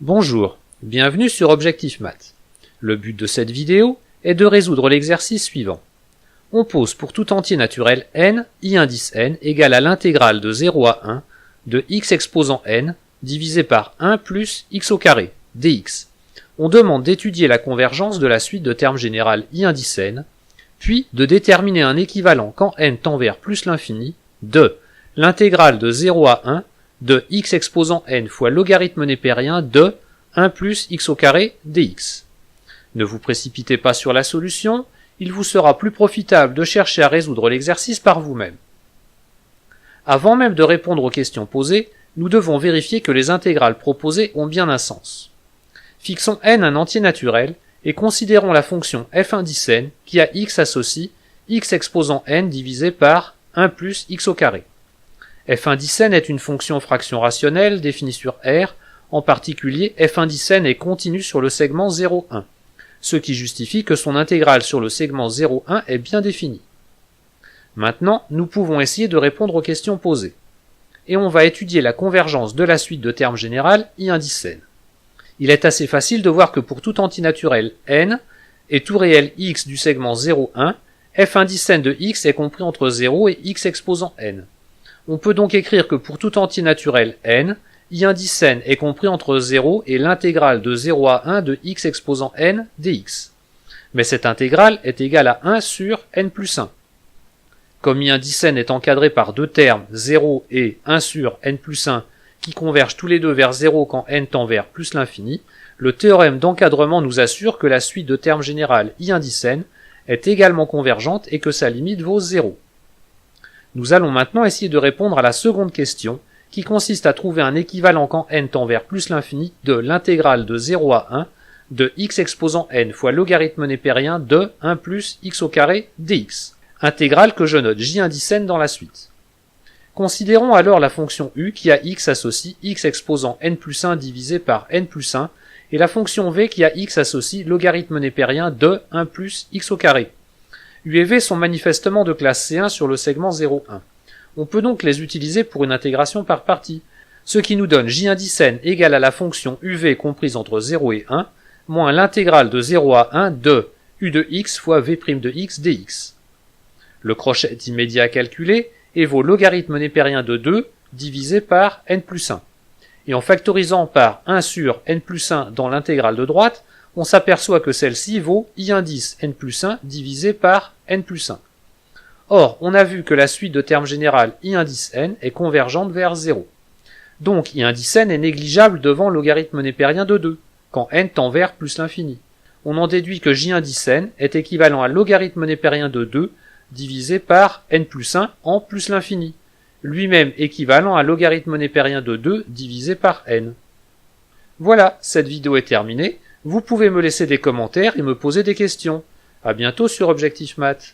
Bonjour, bienvenue sur Objectif Math. Le but de cette vidéo est de résoudre l'exercice suivant. On pose pour tout entier naturel n, i indice n égale à l'intégrale de 0 à 1 de x exposant n divisé par 1 plus x au carré, dx. On demande d'étudier la convergence de la suite de termes général i indice n, puis de déterminer un équivalent quand n tend vers plus l'infini de l'intégrale de 0 à 1 de x exposant n fois logarithme népérien de 1 plus x au carré dx. Ne vous précipitez pas sur la solution, il vous sera plus profitable de chercher à résoudre l'exercice par vous-même. Avant même de répondre aux questions posées, nous devons vérifier que les intégrales proposées ont bien un sens. Fixons n un entier naturel et considérons la fonction f indice n qui à x associe x exposant n divisé par 1 plus x au carré. F indice n est une fonction fraction rationnelle définie sur R, en particulier f indice n est continu sur le segment 0,1, ce qui justifie que son intégrale sur le segment 0,1 est bien définie. Maintenant, nous pouvons essayer de répondre aux questions posées. Et on va étudier la convergence de la suite de termes général i indice n. Il est assez facile de voir que pour tout entier naturel n et tout réel x du segment 0,1, f indice n de x est compris entre 0 et x exposant n. On peut donc écrire que pour tout entier naturel n, i indice n est compris entre 0 et l'intégrale de 0 à 1 de x exposant n dx. Mais cette intégrale est égale à 1 sur n plus 1. Comme i indice n est encadré par deux termes 0 et 1 sur n plus 1 qui convergent tous les deux vers 0 quand n tend vers plus l'infini, le théorème d'encadrement nous assure que la suite de termes général i indice n est également convergente et que sa limite vaut 0. Nous allons maintenant essayer de répondre à la seconde question, qui consiste à trouver un équivalent quand n tend vers plus l'infini de l'intégrale de 0 à 1 de x exposant n fois logarithme népérien de 1 plus x au carré dx, intégrale que je note j indice n dans la suite. Considérons alors la fonction u qui à x associe x exposant n plus 1 divisé par n plus 1 et la fonction v qui à x associe logarithme népérien de 1 plus x au carré. U et v sont manifestement de classe C1 sur le segment 0,1. On peut donc les utiliser pour une intégration par partie, ce qui nous donne j indice n égale à la fonction uv comprise entre 0 et 1, moins l'intégrale de 0 à 1 de u de x fois v' de x dx. Le crochet immédiat à calculer évaut logarithme népérien de 2 divisé par n plus 1. Et en factorisant par 1 sur n plus 1 dans l'intégrale de droite, on s'aperçoit que celle-ci vaut i indice n plus 1 divisé par n plus 1. Or, on a vu que la suite de termes général i indice n est convergente vers 0. Donc i indice n est négligeable devant logarithme népérien de 2, quand n tend vers plus l'infini. On en déduit que j indice n est équivalent à logarithme népérien de 2 divisé par n plus 1 en plus l'infini, lui-même équivalent à logarithme népérien de 2 divisé par n. Voilà, cette vidéo est terminée. Vous pouvez me laisser des commentaires et me poser des questions. À bientôt sur Objectif Math.